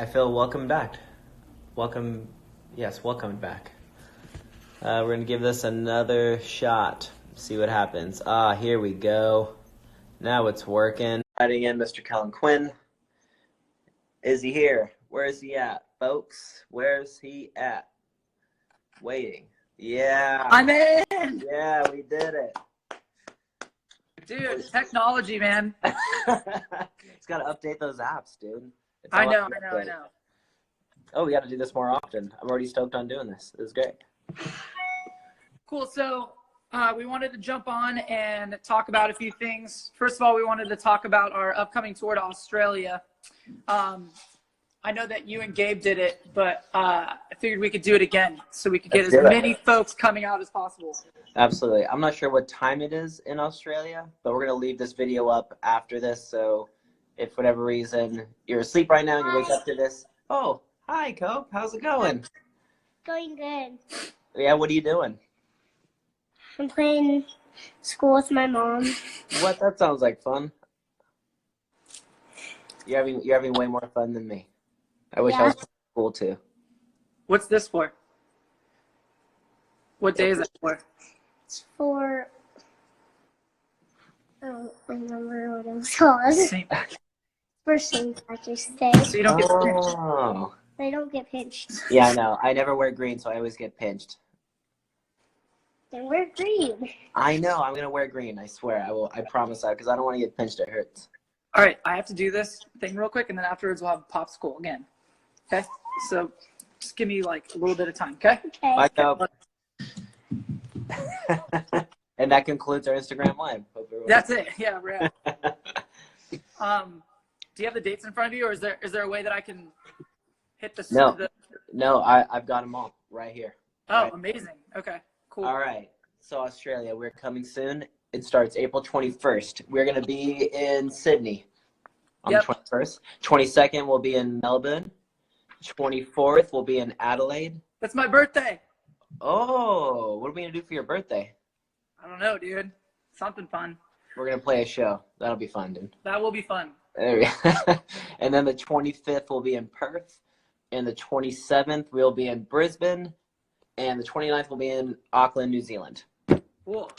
I feel welcome back. Welcome back. We're going to give this another shot. See what happens. Here we go. Now it's working. Writing in Mr. Kellen Quinn. Is he here? Where is he at, folks? Where's he at? Waiting. Yeah. I'm in! Yeah, we did it. Dude, technology, man. It's got to update those apps, dude. I know. Oh, we got to do this more often. I'm already stoked on doing this. This is great. Cool. So we wanted to jump on and talk about a few things. First of all, we wanted to talk about our upcoming tour to Australia. I know that you and Gabe did it, but I figured we could do it again so we could get as many folks coming out as possible. Absolutely. I'm not sure what time it is in Australia, but we're going to leave this video up after this. So if for whatever reason you're asleep right now and you wake up to this, oh, hi, Cope. How's it going? Going good. Yeah, what are you doing? I'm playing school with my mom. What? That sounds like fun. You're having way more fun than me. I wish I was playing school too. What's this for? What day is it for? It's for, I don't remember what it was called. For St. Patrick's Day. So you don't get pinched. Oh. They don't get pinched. Yeah, I know. I never wear green, so I always get pinched. Then we're green. I know. I'm going to wear green. I swear. I will. I promise that because I don't want to get pinched. It hurts. All right. I have to do this thing real quick, and then afterwards we'll have popsicle again. Okay? So just give me like a little bit of time, okay? Okay. Bye, Cope. And that concludes our Instagram Live. That's it. Yeah, we're out. Do you have the dates in front of you, or is there a way that I can hit the? No, I've got them all right here. Oh, right. Amazing. Okay, cool. All right. So Australia, we're coming soon. It starts April 21st. We're going to be in Sydney on the 21st. 22nd, we'll be in Melbourne. 24th, we'll be in Adelaide. That's my birthday. Oh, what are we going to do for your birthday? I don't know, dude. Something fun. We're going to play a show. That'll be fun, dude. That will be fun. There we go. And then the 25th, we'll be in Perth. And the 27th, we'll be in Brisbane. And the 29th, we'll be in Auckland, New Zealand. Cool.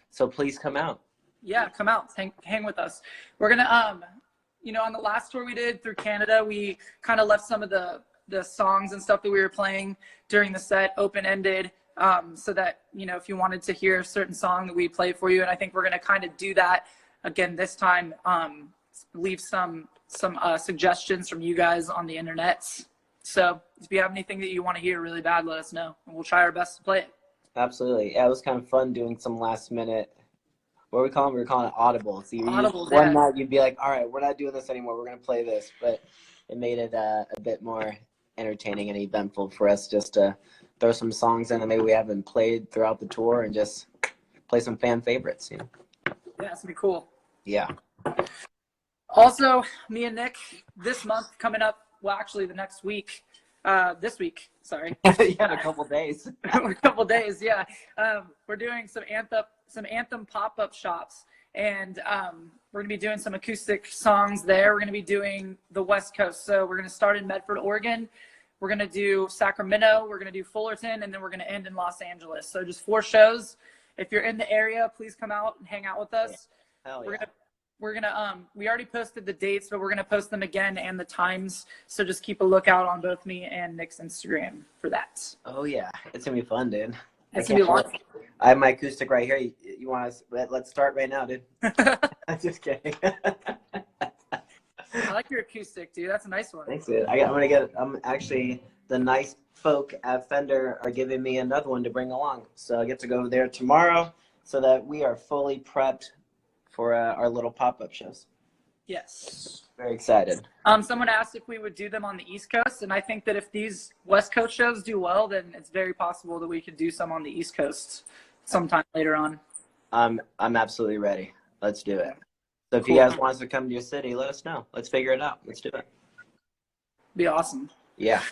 So please come out. Yeah, come out. Hang with us. We're going to, on the last tour we did through Canada, we kind of left some of the songs and stuff that we were playing during the set open-ended, so that, if you wanted to hear a certain song that we play for you. And I think we're going to kind of do that again this time, leave some suggestions from you guys on the internet. So if you have anything that you want to hear really bad, let us know, and we'll try our best to play it. Absolutely. Yeah, it was kind of fun doing some last minute, what are we calling it? We're calling it audible. So one night you'd be like, all right, we're not doing this anymore. We're going to play this. But it made it a bit more entertaining and eventful for us just to throw some songs in that maybe we haven't played throughout the tour and just play some fan favorites. Yeah, it's going to be cool. Yeah. Also, me and Nick, this month coming up, well, actually the next week, this week, sorry. Yeah, a couple days. A couple days, yeah. We're doing some Anthem pop-up shops, and we're going to be doing some acoustic songs there. We're going to be doing the West Coast. So we're going to start in Medford, Oregon. We're going to do Sacramento. We're going to do Fullerton, and then we're going to end in Los Angeles. So just 4 shows. If you're in the area, please come out and hang out with us. Hell yeah. We already posted the dates, but we're going to post them again and the times. So just keep a lookout on both me and Nick's Instagram for that. Oh, yeah. It's going to be fun, dude. It's going to be a lot. I have my acoustic right here. You want us? Let's start right now, dude. I'm just kidding. I like your acoustic, dude. That's a nice one. Thanks, dude. I'm actually, the nice folk at Fender are giving me another one to bring along. So I get to go there tomorrow so that we are fully prepped for our little pop-up shows. Yes. Very excited. Someone asked if we would do them on the East Coast, and I think that if these West Coast shows do well, then it's very possible that we could do some on the East Coast sometime later on. I'm absolutely ready. Let's do it. So if you guys want us to come to your city, let us know. Let's figure it out. Let's do it. Be awesome. Yeah.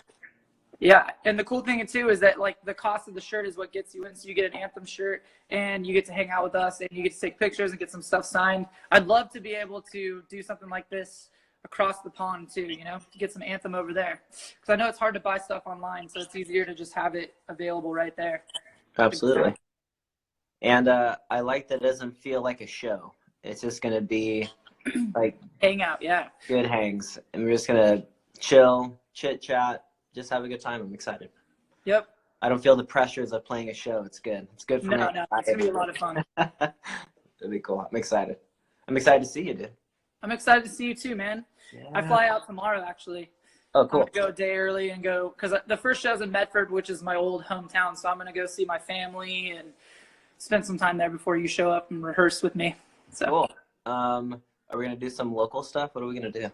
Yeah, and the cool thing too is that like the cost of the shirt is what gets you in. So you get an Anthem shirt and you get to hang out with us and you get to take pictures and get some stuff signed. I'd love to be able to do something like this across the pond too, you know, to get some Anthem over there. Because I know it's hard to buy stuff online, so it's easier to just have it available right there. Absolutely. And I like that it doesn't feel like a show. It's just going to be like hang out, yeah. Good hangs. And we're just going to chill, chit chat, just have a good time. I'm excited. Yep. I don't feel the pressures of playing a show. It's good. It's good for me. No, it's going to be a lot of fun. It'll be cool. I'm excited. I'm excited to see you, dude. I'm excited to see you too, man. Yeah. I fly out tomorrow, actually. Oh, cool. I'm going to go a day early and go, because the first show's in Medford, which is my old hometown. So I'm going to go see my family and spend some time there before you show up and rehearse with me. So. Cool. Are we going to do some local stuff? What are we going to do?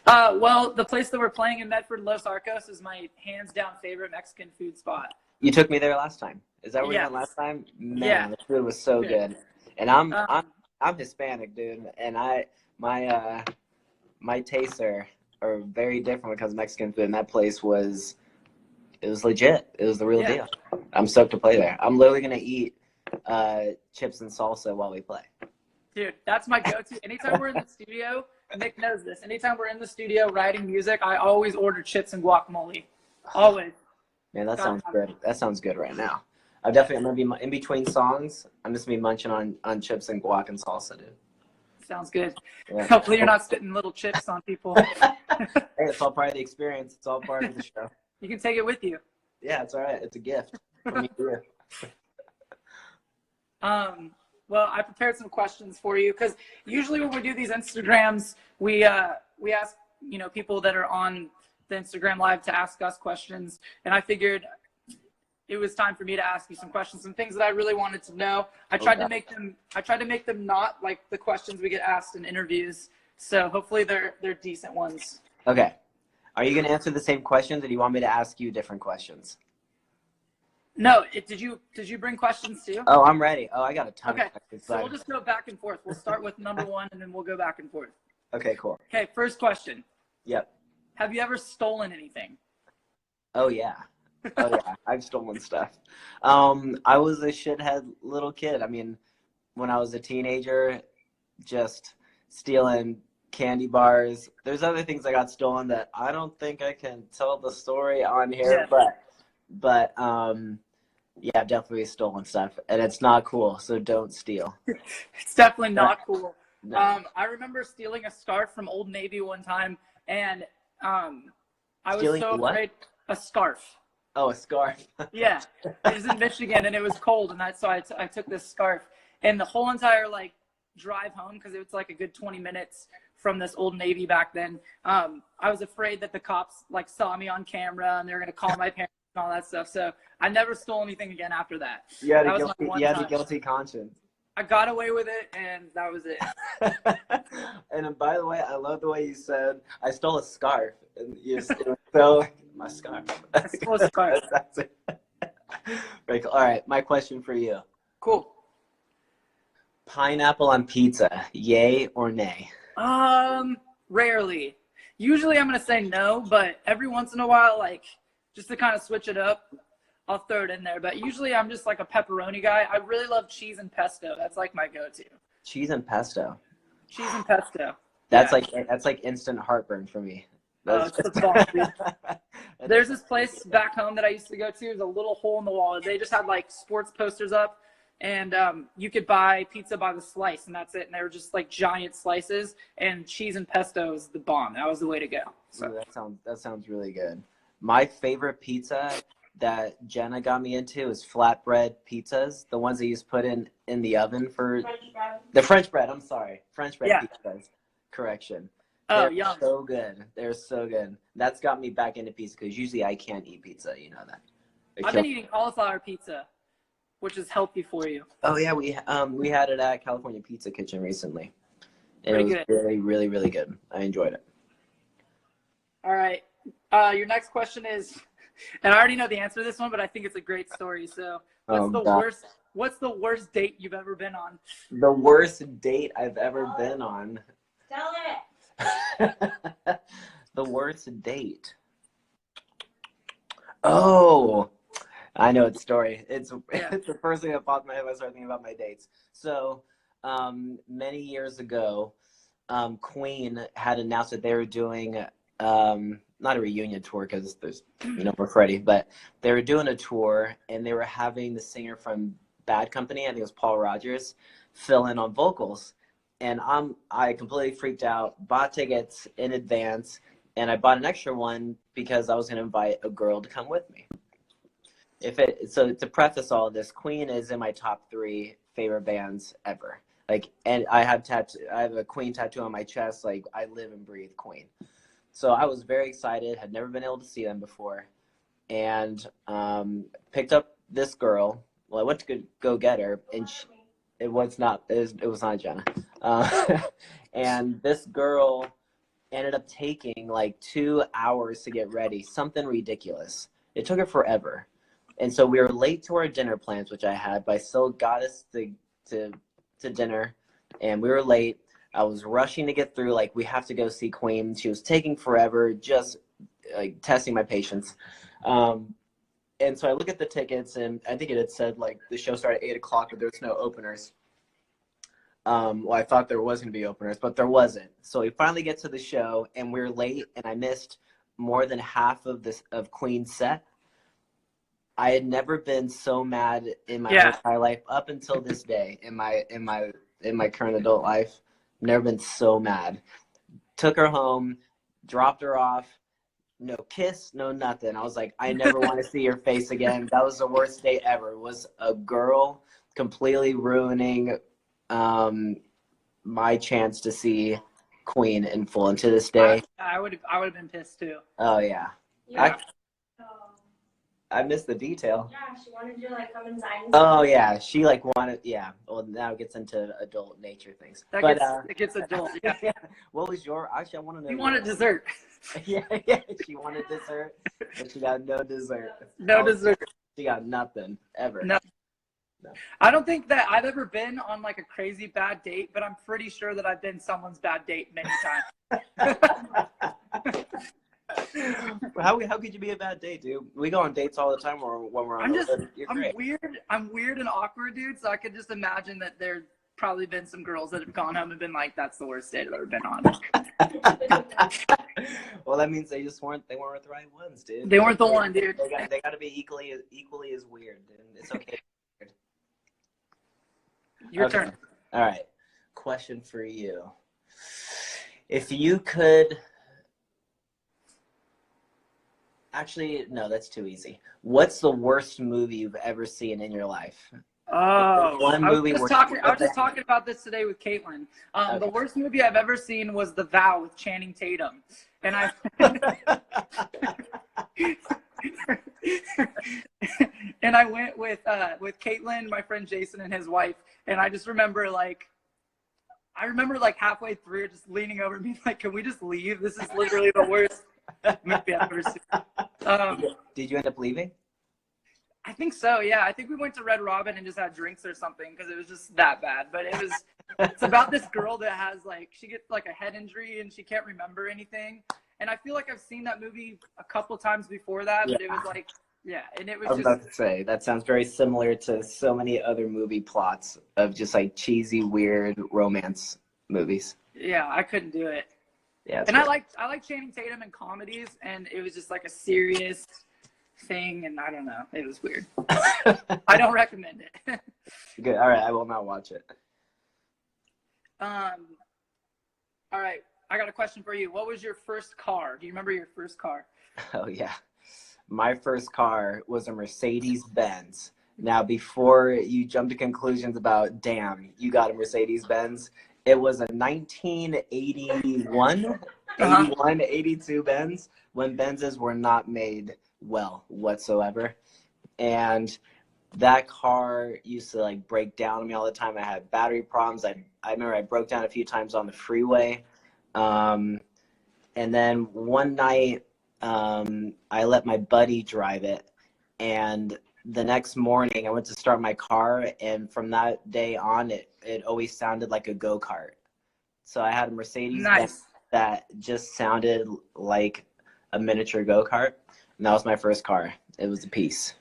Well, the place that we're playing in Medford, Los Arcos, is my hands-down favorite Mexican food spot. You took me there last time. Is that where you went last time? Man, the food was so good. And I'm Hispanic, dude, and my tastes are very different when it comes to Mexican food. And that place was legit. It was the real deal. I'm stoked to play there. I'm literally gonna eat chips and salsa while we play. Dude, that's my go-to. Anytime we're in the studio, Nick knows this. Anytime we're in the studio writing music, I always order chips and guacamole. Always. Man, that sounds good. That sounds good right now. I'm gonna be in between songs. I'm just gonna be munching on chips and guac and salsa, dude. Sounds good. Yeah. Hopefully you're not spitting little chips on people. Hey, it's all part of the experience. It's all part of the show. You can take it with you. Yeah, it's all right. It's a gift. Well, I prepared some questions for you because usually when we do these Instagrams, we ask, you know, people that are on the Instagram Live to ask us questions. And I figured it was time for me to ask you some questions, some things that I really wanted to know. I tried to make them not like the questions we get asked in interviews. So hopefully they're decent ones. Okay. Are you going to answer the same questions, or do you want me to ask you different questions? No. Did you bring questions too? Oh, I'm ready. Oh, I got a ton of questions. So we'll just go back and forth. We'll start with number one, and then we'll go back and forth. Okay, cool. Okay, first question. Yep. Have you ever stolen anything? Oh, yeah. Oh, yeah. I've stolen stuff. I was a shithead little kid. I mean, when I was a teenager, just stealing candy bars. There's other things I got stolen that I don't think I can tell the story on here, but yeah, I've definitely stolen stuff, and it's not cool, so don't steal. It's definitely not cool. No. I remember stealing a scarf from Old Navy one time, and I was so afraid. A scarf. Oh, a scarf. Yeah, it was in Michigan, and it was cold, and so I took this scarf, and the whole entire drive home, because it was like a good 20 minutes from this Old Navy back then. I was afraid that the cops saw me on camera, and they were gonna call my parents and all that stuff. So I never stole anything again after that. You had a guilty conscience. I got away with it, and that was it. And by the way, I love the way you said, I stole a scarf. And you so my scarf. I stole a scarf. That's it. Very cool. All right, my question for you. Cool. Pineapple on pizza, yay or nay? Rarely. Usually I'm going to say no, but every once in a while, just to kind of switch it up, I'll throw it in there. But usually I'm just like a pepperoni guy. I really love cheese and pesto. That's like my go-to. Cheese and pesto. Cheese and pesto. That's like instant heartburn for me. It's the bomb, dude. There's this place back home that I used to go to. There's a little hole in the wall. They just had sports posters up, and you could buy pizza by the slice, and that's it. And they were just giant slices, and cheese and pesto is the bomb. That was the way to go. So. Ooh, that sounds really good. My favorite pizza that Jenna got me into is flatbread pizzas, the ones that you just put in the oven for the French bread. I'm sorry, French bread pizzas. Correction. Oh, They're yum. so good. They're so good. That's got me back into pizza because usually I can't eat pizza. You know that. I've been eating cauliflower pizza, which is healthy for you. Oh yeah, we had it at California Pizza Kitchen recently, and Pretty it was really, really, really good. I enjoyed it. All right. Your next question is, and I already know the answer to this one, but I think it's a great story. So, what's the worst date you've ever been on? The worst date I've ever been on. Tell it. The worst date. Oh, I know its story. It's the first thing that popped in my head when I started thinking about my dates. So, many years ago, Queen had announced that they were doing not a reunion tour because there's no more Freddie, but they were doing a tour and they were having the singer from Bad Company, I think it was Paul Rogers, fill in on vocals. And I completely freaked out, bought tickets in advance, and I bought an extra one because I was going to invite a girl to come with me. So to preface all of this, Queen is in my top 3 favorite bands ever. Like, and I have a Queen tattoo on my chest. Like, I live and breathe Queen. So I was very excited. Had never been able to see them before, and picked up this girl. Well, I went to go get her, and it was not Jenna. And this girl ended up taking like 2 hours to get ready. Something ridiculous. It took her forever. And so we were late to our dinner plans, which I had, but I still got us to dinner, and we were late. I was rushing to get through, like, we have to go see Queen. She was taking forever, just like testing my patience. And so I look at the tickets, and I think it had said like the show started at 8 o'clock, but there was no openers. Well, I thought there was going to be openers, but there wasn't. So we finally get to the show, and we're late, and I missed more than half of Queen's set. I had never been so mad in my entire life up until this day in my current adult life. Never been so mad. Took her home, dropped her off. No kiss, no nothing. I was like, I never want to see your face again. That was the worst day ever. It was a girl completely ruining my chance to see Queen in full. And to this day, I would have been pissed too. Oh yeah. I missed the detail. Yeah, she wanted you to like come inside. Oh yeah, she like wanted. Yeah. Well, now it gets into adult nature things. It gets adult. Yeah. Yeah. What was your? Actually, I want to know. You wanted dessert. Yeah. She wanted dessert, but she got no dessert. No dessert. She got nothing ever. No. I don't think that I've ever been on like a crazy bad date, but I'm pretty sure that I've been someone's bad date many times. How could you be a bad date, dude? We go on dates all the time when we're on. I'm weird and awkward, dude. So I could just imagine that there's probably been some girls that have gone home and been like, "That's the worst date I've ever been on." Well, that means they weren't the right ones, dude. They weren't the one, dude. They got to be equally as weird, dude. It's okay. Your turn. All right. Question for you: if you could. Actually, no, that's too easy. What's the worst movie you've ever seen in your life? Oh, one movie. I was just talking about this today with Caitlin. Okay. The worst movie I've ever seen was The Vow with Channing Tatum, and I and I went with Caitlin, my friend Jason, and his wife, and I just remember like halfway through, just leaning over and being like, "Can we just leave? This is literally the worst movie I've ever seen." Did you end up leaving? I think so, yeah. I think we went to Red Robin and just had drinks or something because it was just that bad. But it's about this girl that has she gets like a head injury and she can't remember anything. And I feel like I've seen that movie a couple times before that, but it was like, yeah. And it was I was about to say, that sounds very similar to so many other movie plots of just like cheesy, weird romance movies. Yeah, I couldn't do it. Yeah, and I like Channing Tatum in comedies, and it was just like a serious thing, and I don't know, it was weird. I don't recommend it. Good. All right, I will not watch it. All right, I got a question for you. What was your first car? Do you remember your first car? Oh yeah, my first car was a Mercedes-Benz. Now, before you jump to conclusions about, damn, you got a Mercedes-Benz, it was a 1981, 82 Benz, when Benzes were not made well whatsoever. And that car used to like break down on me all the time. I had battery problems. I remember I broke down a few times on the freeway. And then one night I let my buddy drive it. And the next morning I went to start my car, and from that day on it always sounded like a go-kart. So I had a Mercedes that just sounded like a miniature go-kart, and that was my first car. It was a piece.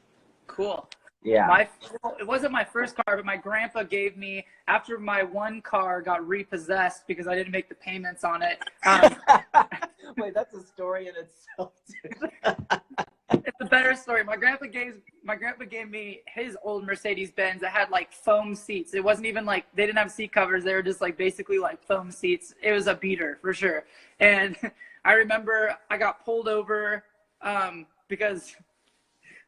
Cool. Yeah. Well, it wasn't my first car, but my grandpa gave me, after my one car got repossessed because I didn't make the payments on it. Wait, that's a story in itself, dude. It's a better story. My grandpa gave me his old Mercedes Benz that had like foam seats. It wasn't even like, they didn't have seat covers. They were just like basically like foam seats. It was a beater for sure. And I remember I got pulled over because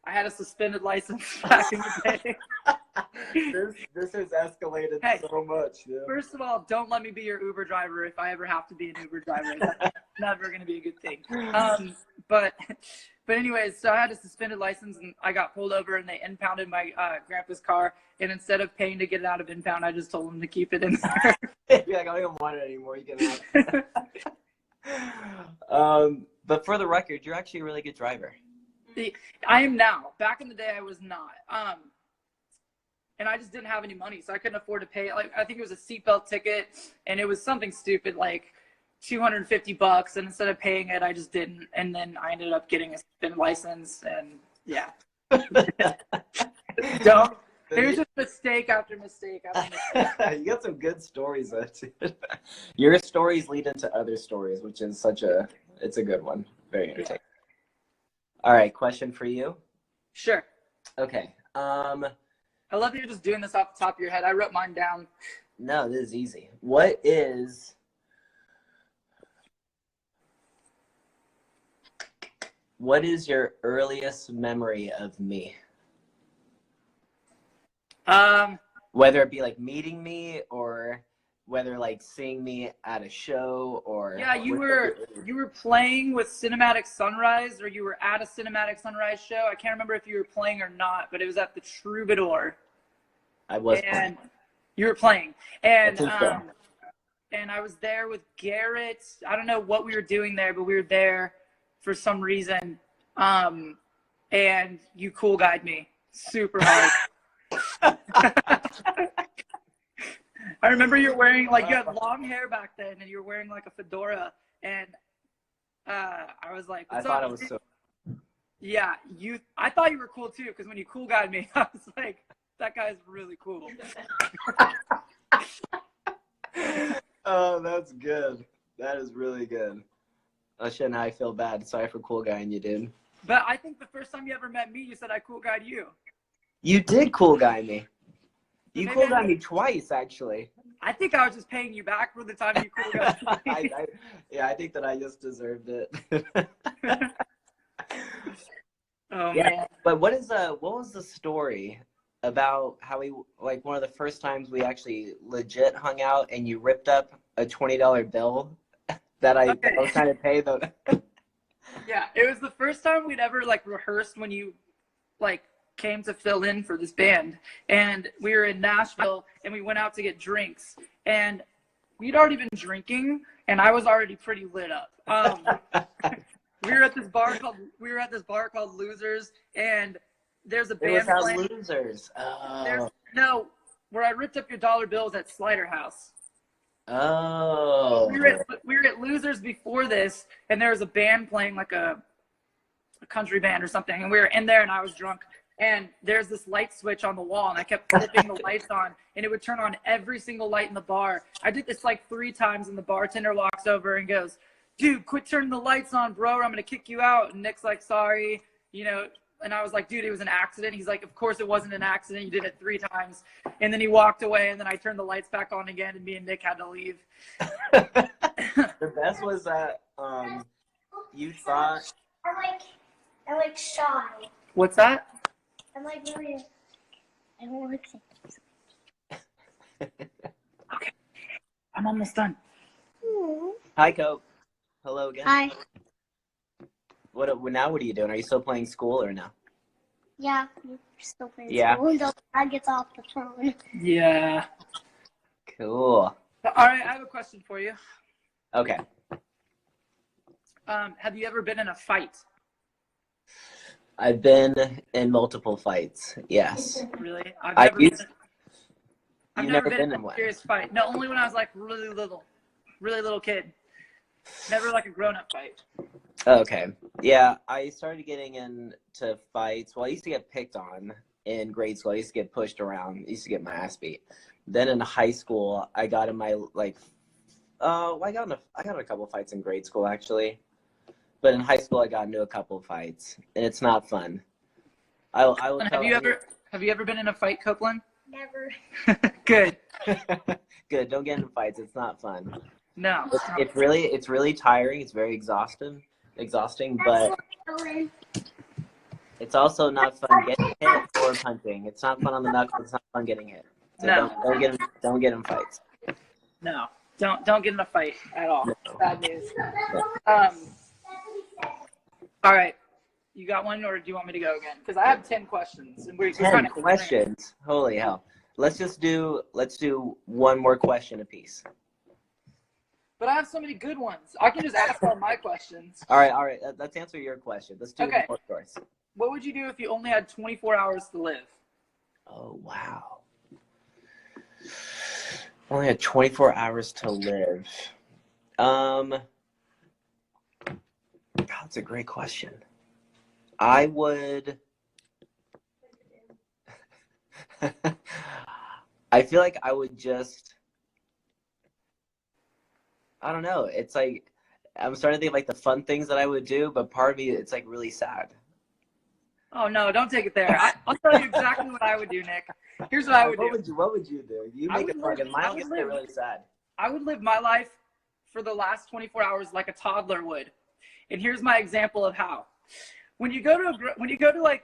I had a suspended license back in the day. This has escalated so much. Yeah. First of all, don't let me be your Uber driver if I ever have to be an Uber driver. That's never going to be a good thing. But anyways, so I had a suspended license and I got pulled over and they impounded my grandpa's car. And instead of paying to get it out of impound, I just told him to keep it in there. You're like, I don't even want it anymore. You can have it. But for the record, you're actually a really good driver. I am now. Back in the day, I was not. And I just didn't have any money, so I couldn't afford to pay. Like, I think it was a seatbelt ticket, and it was something stupid like $250. And instead of paying it, I just didn't. And then I ended up getting a spin license, and yeah. Don't. It was just mistake after mistake after mistake. You got some good stories, though, dude. Your stories lead into other stories, which is it's a good one. Very entertaining. Yeah. All right, question for you. Sure. Okay. I love that you're just doing this off the top of your head. I wrote mine down. No, this is easy. What is your earliest memory of me? Whether it be like meeting me or whether like seeing me at a show or yeah, you were playing with Cinematic Sunrise or you were at a Cinematic Sunrise show. I can't remember if you were playing or not, but it was at the Troubadour. I was playing. You were playing. And and I was there with Garrett. I don't know what we were doing there, but we were there for some reason. And you cool guyed me super hard. I remember you were wearing, like, you had long hair back then, and you were wearing, like, a fedora, and I was like, what's up? I thought it was so... Yeah, I thought you were cool, too, because when you cool guyed me, I was like, that guy's really cool. Oh, that's good. That is really good. Oh, shit, now I feel bad. Sorry for cool guying you, dude. But I think the first time you ever met me, you said I cool guyed you. You did cool guy me. You cool guyed me twice, actually. I think I was just paying you back for the time you cool guyed me. I think that I just deserved it. Oh, yeah, man. but what was the story about how we, like, one of the first times we actually legit hung out and you ripped up a $20 bill that I was trying to pay the... Yeah, it was the first time we'd ever, like, rehearsed when you, like, came to fill in for this band. And we were in Nashville, and we went out to get drinks. And we'd already been drinking, and I was already pretty lit up. We were at this bar called Losers, and there's a band playing. It was Losers. Oh. No, where I ripped up your dollar bills at Slider House. Oh. We were at Losers before this, and there was a band playing, like a country band or something, and we were in there, and I was drunk. And there's this light switch on the wall, and I kept flipping the lights on, and it would turn on every single light in the bar. I did this like 3 times, and the bartender walks over and goes, "Dude, quit turning the lights on, bro, or I'm going to kick you out." And Nick's like, "Sorry," you know. And I was like, "Dude, it was an accident." He's like, "Of course it wasn't an accident. You did it 3 times." And then he walked away, and then I turned the lights back on again, and me and Nick had to leave. The best was that you thought... I'm like shy. What's that? I'm like really... I don't like it. Okay. I'm almost done. Hi, Cope. Hello again. Hi. What are you doing? Are you still playing school or no? Yeah, we're still playing school until Dad gets off the phone. Yeah. Cool. All right, I have a question for you. Okay. Have you ever been in a fight? I've been in multiple fights, yes. Really? I've never been in a one. serious fight. No, only when I was like really little kid. Never like a grown-up fight. Okay. Yeah, I started getting into fights. Well, I used to get picked on in grade school. I used to get pushed around. I used to get my ass beat. Then in high school, I got in my I got in a couple fights in grade school actually, but in high school I got into a couple of fights, and it's not fun. I will tell Have you ever been in a fight, Copeland? Never. Good. Good. Don't get in fights. It's not fun. No. It's really tiring. It's very exhausting, but it's also not fun getting hit or punching. It's not fun on the knuckles. It's not fun getting hit. So No. don't get in fights. No. Don't get in a fight at all. No. Bad news. All right. You got one, or do you want me to go again? Because I have 10 questions, and we're 10 questions. Holy hell! Let's do one more question apiece. But I have so many good ones. I can just ask all my questions. All right. Let's answer your question. Let's do Okay. more choice. What would you do if you only had 24 hours to live? Oh wow! Only had 24 hours to live. That's a great question. I would. I feel like I would just. I don't know. It's like I'm starting to think of like the fun things that I would do, but part of me, it's like really sad. Oh no! Don't take it there. I'll tell you exactly what I would do, Nick. Here's what I would do. What would you do? You make it fun, and mine gets really sad. I would live my life for the last 24 hours like a toddler would, and here's my example of how. When you go to like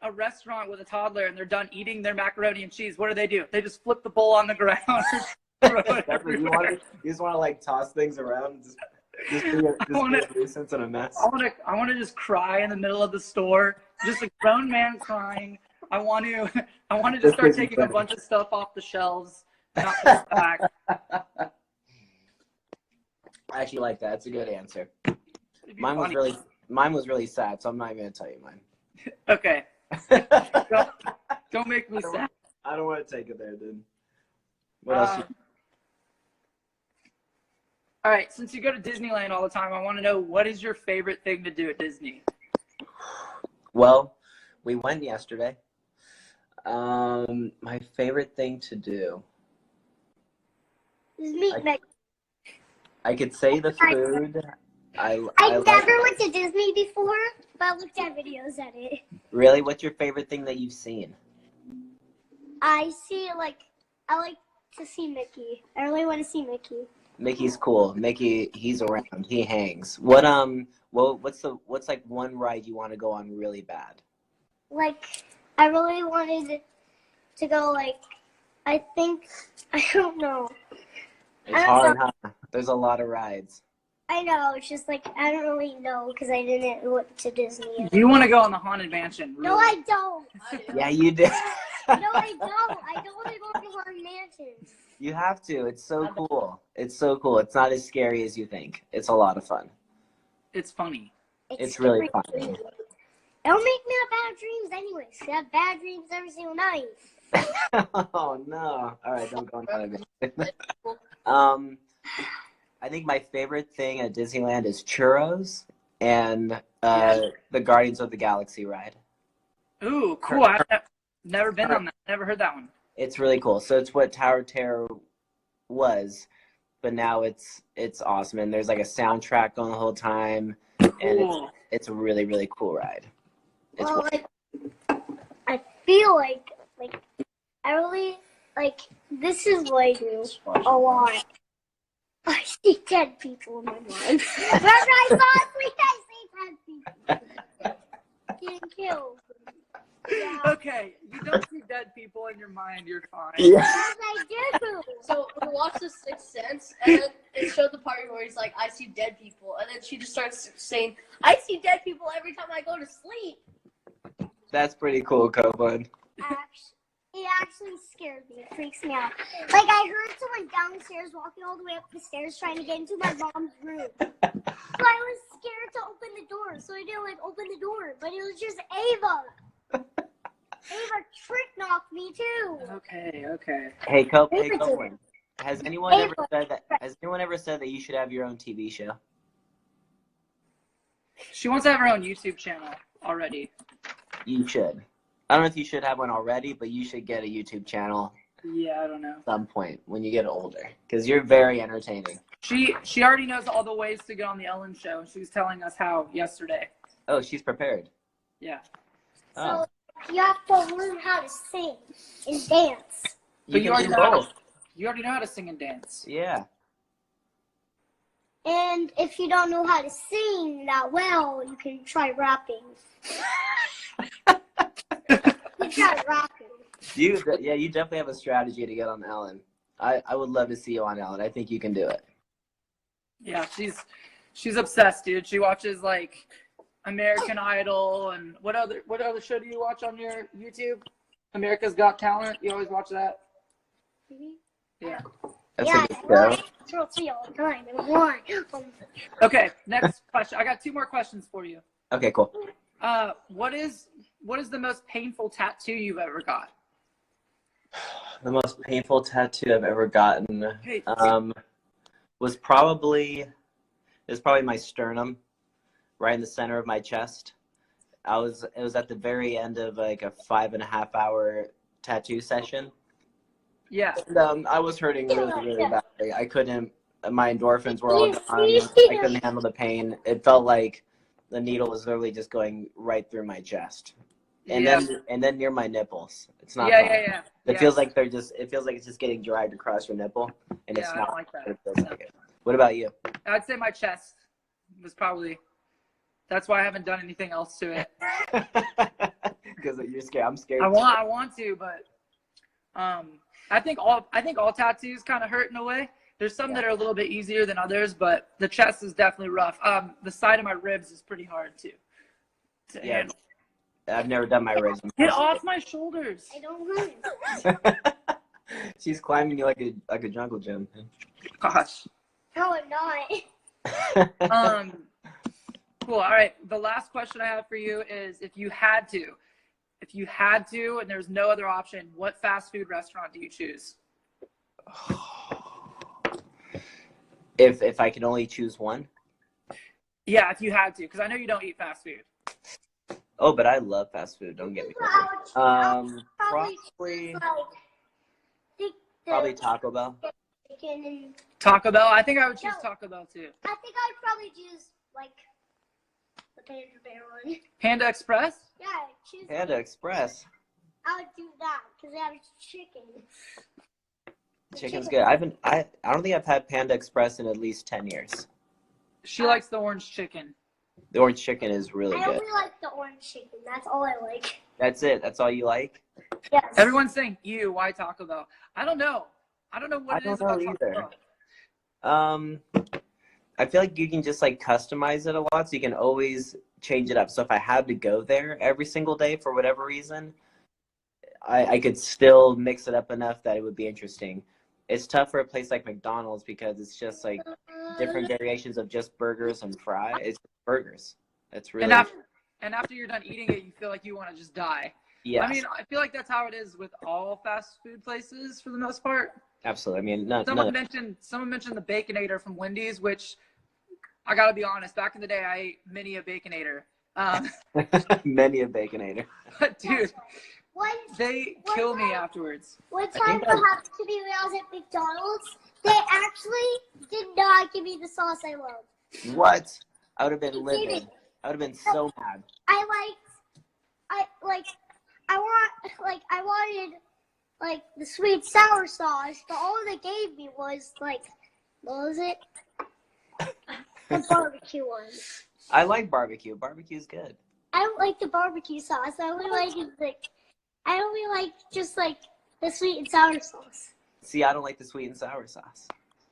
a restaurant with a toddler and they're done eating their macaroni and cheese, what do? They just flip the bowl on the ground. You just want to like toss things around, just be a nuisance and a mess. I want to just cry in the middle of the store, just a grown man crying. I want to just start taking a bunch of stuff off the shelves, not put it back. I actually like that. It's a good answer. Mine was really sad, so I'm not even gonna tell you mine. Okay. Don't make me sad. I don't want to take it there, dude. What else? All right, since you go to Disneyland all the time, I want to know, what is your favorite thing to do at Disney? Well, we went yesterday. My favorite thing to do. Is meat making. I could say the food. I never went to Disney before, but I looked at videos at it. Really? What's your favorite thing that you've seen? I like to see Mickey. I really want to see Mickey. Mickey's cool. Mickey, he's around. He hangs. What's like one ride you want to go on really bad? Like, I really wanted to go, I don't know. It's hard, huh? There's a lot of rides. I know, it's just I don't really know because I didn't look to Disney. You want to go on the Haunted Mansion? Really? No, I don't. Yeah, you did. No, I don't. I don't want to go to Haunted Mansion. You have to. It's so cool. It's so cool. It's not as scary as you think. It's a lot of fun. It's funny. It's really fun. Don't make me have bad dreams anyways. I have bad dreams every single night. Oh, no. All right, don't go on Haunted Mansion. I think my favorite thing at Disneyland is churros and the Guardians of the Galaxy ride. Ooh, cool. I've never been on that. Never heard that one. It's really cool. So it's what Tower of Terror was, but now it's awesome. And there's like a soundtrack going the whole time, and it's a really, really cool ride. I feel like I really this is a lot. I see dead people in my mind. Whenever I fall asleep, I see dead people. Getting killed. Yeah. Okay, you don't see dead people in your mind. You're fine. Yeah. Yes, I do. So we watched The Sixth Sense, and then it showed the part where he's like, I see dead people. And then she just starts saying, I see dead people every time I go to sleep. That's pretty cool, Copeland. It actually scared me. It freaks me out. I heard someone downstairs walking all the way up the stairs trying to get into my mom's room. So I was scared to open the door. So I didn't open the door. But it was just Ava. Ava trick knocked me too. Okay. Hey, Copeland. Has anyone ever said that you should have your own TV show? She wants to have her own YouTube channel already. You should. I don't know if you should have one already, but you should get a YouTube channel Yeah, I don't know. at some point when you get older, because you're very entertaining. She already knows all the ways to get on the Ellen show. She was telling us how yesterday. Oh, she's prepared. Yeah. Oh, So you have to learn how to sing and dance. But you can already do know. both. You already know how to sing and dance. Yeah. And if you don't know how to sing that well, you can try rapping. You can try rapping. You definitely have a strategy to get on Ellen. I would love to see you on Ellen. I think you can do it. Yeah, she's obsessed, dude. She watches like American Idol and what other show do you watch on your YouTube? America's Got Talent. You always watch that? Yeah. That's Yeah, a good show. it's real see all the time. And why? Okay, next question. I got 2 more questions for you. Okay, cool. What is the most painful tattoo you've ever got? The most painful tattoo I've ever gotten Hey. was probably my sternum, right in the center of my chest. It was at the very end of like a 5.5-hour tattoo session. Yeah. And, I was hurting really badly. I couldn't. My endorphins were all gone. I couldn't handle the pain. It felt like the needle was literally just going right through my chest, and then near my nipples. It's not. Yeah. It feels like it's just getting dragged across your nipple, and it's I not don't like that. It feels like it. What about you? I'd say my chest was probably. That's why I haven't done anything else to it. Because you're scared. I'm scared. I want to, but I think all tattoos kind of hurt in a way. There's some that are a little bit easier than others, but the chest is definitely rough. The side of my ribs is pretty hard to handle. I've never done my ribs. Get off my shoulders. I don't know. She's climbing you like a jungle gym. Gosh. No, I'm not. Cool. All right. The last question I have for you is if you had to, and there's no other option, what fast food restaurant do you choose? If I could only choose one? Yeah, if you had to, because I know you don't eat fast food. Oh, but I love fast food. Don't get me wrong. Probably Taco Bell. Chicken and Taco Bell. I think I would choose Taco Bell too. I think I'd probably choose like the Panda Bear one. Panda Express. Yeah, choose. Panda Express. I would do that because they have chicken. Chicken's good. I don't think I've had Panda Express in at least 10 years. She likes the orange chicken. The orange chicken is really I good. only like the orange chicken. That's all I like. That's it. That's all you like? Yes. Everyone's saying, "Ew, why Taco Bell?" I don't know. I don't know what it is about Taco Bell. I feel like you can just like customize it a lot, so you can always change it up. So if I had to go there every single day for whatever reason, I could still mix it up enough that it would be interesting. It's tough for a place like McDonald's because it's just like different variations of just burgers and fries. It's burgers. That's really. And after you're done eating it, you feel like you want to just die. Yeah. I mean, I feel like that's how it is with all fast food places for the most part. Absolutely. I mean, Someone mentioned the Baconator from Wendy's, which I gotta be honest. Back in the day, I ate many a Baconator. Many a Baconator. But dude, they kill me afterwards. One time, what happened to me when I was at McDonald's, they actually did not give me the sauce I loved. What? I would have been livid. I would have been so mad. I wanted like the sweet sour sauce, but all they gave me was like, what was it? The barbecue one. I like barbecue. Barbecue's good. I don't like the barbecue sauce. I only like just like the sweet and sour sauce. See, I don't like the sweet and sour sauce.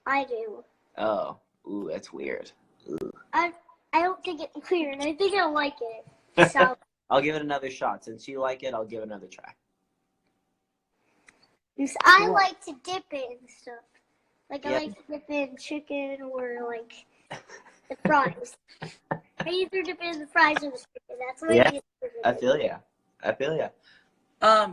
I do. Oh, ooh, that's weird. Ooh. I don't think it's weird. I think I like it. So I'll give it another shot. Since you like it, I'll give it another try. I like to dip it and stuff. Like I Yep. like to dip in chicken or like the fries. I either dip in the fries or the chicken. That's what Yeah, I do. I feel ya.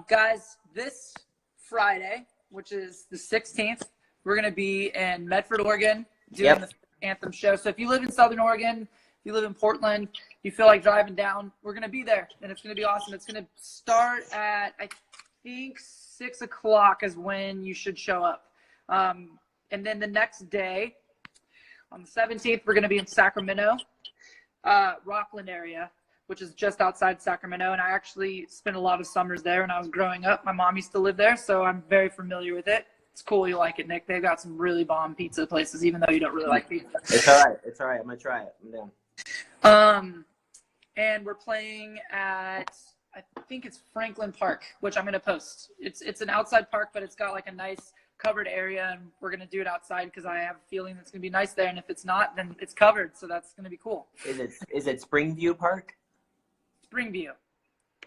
Guys, this Friday, which is the 16th, we're gonna be in Medford, Oregon, doing the Anthem show. So if you live in Southern Oregon, if you live in Portland, you feel like driving down, we're going to be there, and it's going to be awesome. It's going to start at, I think, 6 o'clock is when you should show up. And then the next day, on the 17th, we're going to be in Sacramento, Rockland area, which is just outside Sacramento. And I actually spent a lot of summers there when I was growing up. My mom used to live there, so I'm very familiar with it. It's cool you like it, Nick. They've got some really bomb pizza places, even though you don't really like pizza. It's all right. It's all right. I'm going to try it. I'm down. And we're playing at, I think it's Franklin Park, which I'm going to post. It's an outside park, but it's got like a nice covered area, and we're going to do it outside because I have a feeling it's going to be nice there. And if it's not, then it's covered, so that's going to be cool. Is it Springview Park? Springview.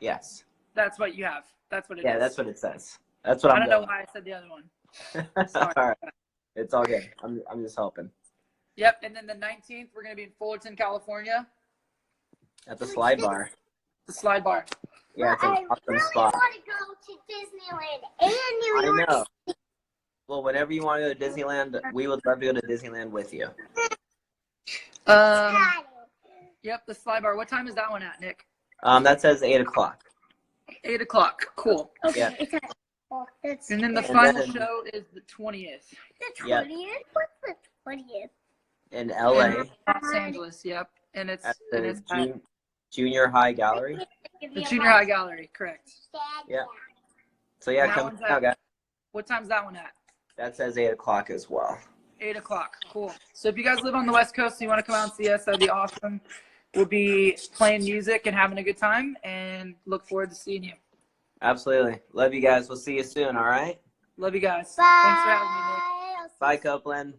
Yes. That's what you have. That's what it is. Yeah, that's what it says. That's what I don't know why I said the other one. Sorry. All right. It's all good. I'm just helping. Yep, and then the 19th, we're going to be in Fullerton, California. At the Slide Bar. The Slide Bar. Yeah, it's an I awesome really spot. want to go to Disneyland and New York. I know. Well, whenever you want to go to Disneyland, we would love to go to Disneyland with you. Yep, the Slide Bar. What time is that one at, Nick? That says 8 o'clock. 8 o'clock. Cool. Okay, Yeah. it's at, oh, that's And then the And final then- show is the 20th. the 20th. Yep. What's the 20th? In LA In Los Angeles, yep. And it's at and the it's at Junior High Gallery. the Junior High Gallery, correct. Yeah. So yeah, That come one's out, guys. What time's that one at? That says 8 o'clock as well. 8 o'clock. Cool. So if you guys live on the West Coast and you want to come out and see us, that'd be awesome. We'll be playing music and having a good time, and look forward to seeing you. Absolutely. Love you guys. We'll see you soon, all right? Love you guys. Bye. Thanks for having me, Nick. Bye, Copeland.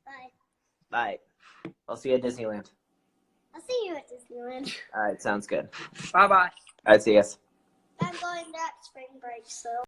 Bye. Bye. I'll see you at Disneyland. I'll see you at Disneyland. All right, sounds good. Bye-bye. All right, see you guys. I'm going to spring break, so.